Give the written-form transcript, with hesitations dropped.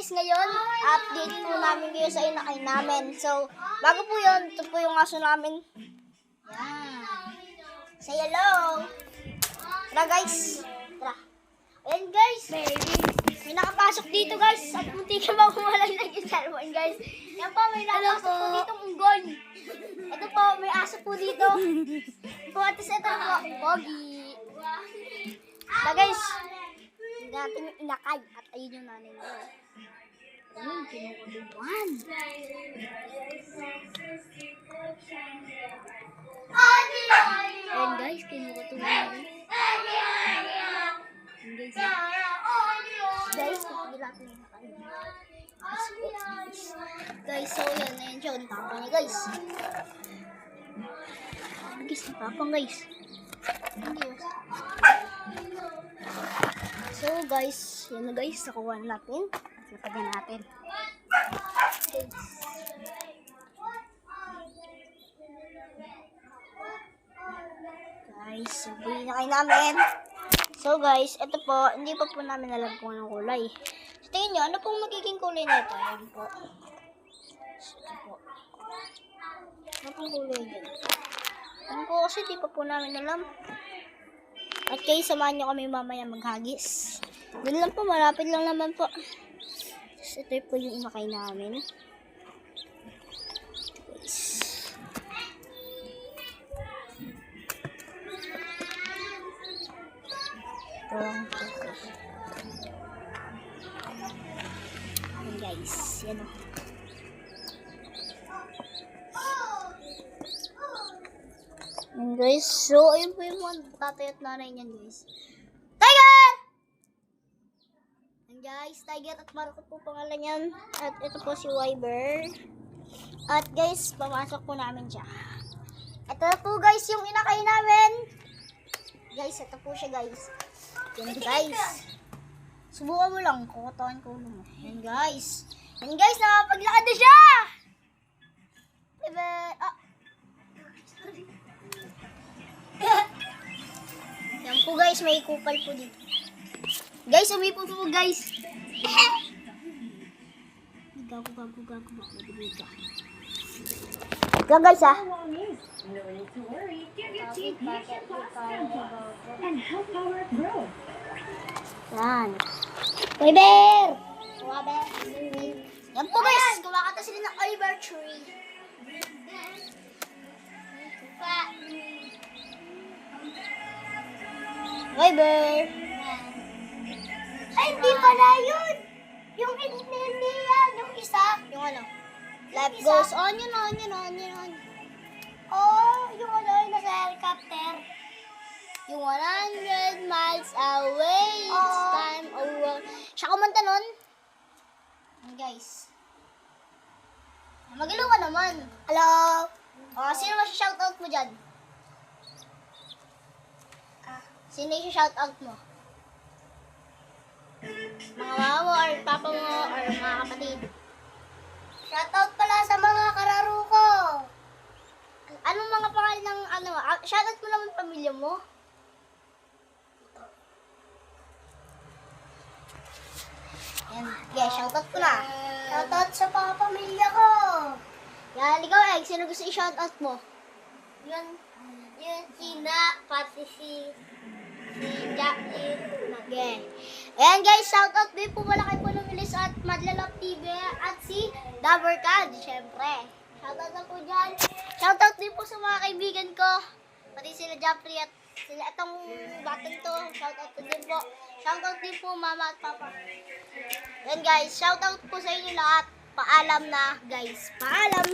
guys, ngayon, update po namin kayo sa inakay namin. So, bago po yun, ito po yung aso namin. Yan. Say hello. Tara guys. Tara. Ayan guys. May nakapasok dito guys. At munti ka ba kumalang na yung cellphone guys. Yan po, may nakapasok po ditong unggoy. Ito po, may aso po dito. Po, atis ito po. Pogi. Tara guys. Natin yung inakay at ayun yung nanay mo. Ayun, kinukuluan. Ayun guys, kinukuluan. Guys, kapag natin yung inakay. Guys, so yan, ayun siya. Ang tapang niya guys. Guys, ang tapang guys. So guys, yun na guys, nakuha natin. Napagyan natin. Guys, sabihin na kayo namin. So guys, ito po, hindi pa po namin alam kung anong kulay. So tingin nyo, ano pong magiging kulay na ito? Ayan po. Ito po. Ano pong kulay dyan? Ano po kasi di pa po namin alam. At kayo, samahan nyo kami mamaya maghagis. Doon lang po, malapit lang naman po. So, ito po yung inakay namin. Guys. Ito lang po. Ayan guys, yan o. And guys, so ayun po yung mga tatay at nanay niyan guys. Tiger! And guys, Tiger at Marco po pangalan niyan. At ito po si Wyber. At guys, pamasok po namin siya. Ito na po guys yung inakay namin. Guys, ito po siya guys. Yan guys. Subukan mo lang, kukutawan ko ulo mo. Yan guys. Yan guys, nakapaglakad na siya! Diba? Yan po guys, may kupal po dito. Guys, umipo po guys. Gago. Go guys ah. No need to worry. Give your teeth nutrition plus and help power growth. Yan. Oliver! Yan po guys, kumakata sila ng Oliver tree. Oliver! Ay, hindi pala yun! Yung hindi yan, yung isa. Yung ano? Life goes on, yun. Oh, yung ano, yung nasa helicopter. Yung 100 miles away, it's time over. Siya kumanta nun. Guys. Magilo ka naman. Hello? Sino ba siya shoutout mo dyan? Sino yung shoutout mo? Mga mama mo, or papa mo, or mga kapatid. Shoutout pala sa mga kararo ko. Anong mga pangalan ng ano? Shoutout mo naman pamilya mo. Yan. Yeah, shoutout ko na. Shoutout sa mga pamilya ko. Yan, ikaw Egg, sino gusto i-shoutout mo? Yun Tina, pati si Jackie. Okay. Ayan guys, shoutout din po pala kay Puno Milis at Madlalap TV at si Dabercad, syempre. Shoutout na po dyan. Shoutout din po sa mga kaibigan ko. Pati sila Jeffrey at sila itong batang to. Shoutout din po. Shoutout din po mama at papa. Ayan guys, shoutout po sa inyo lahat. Paalam na guys. Paalam.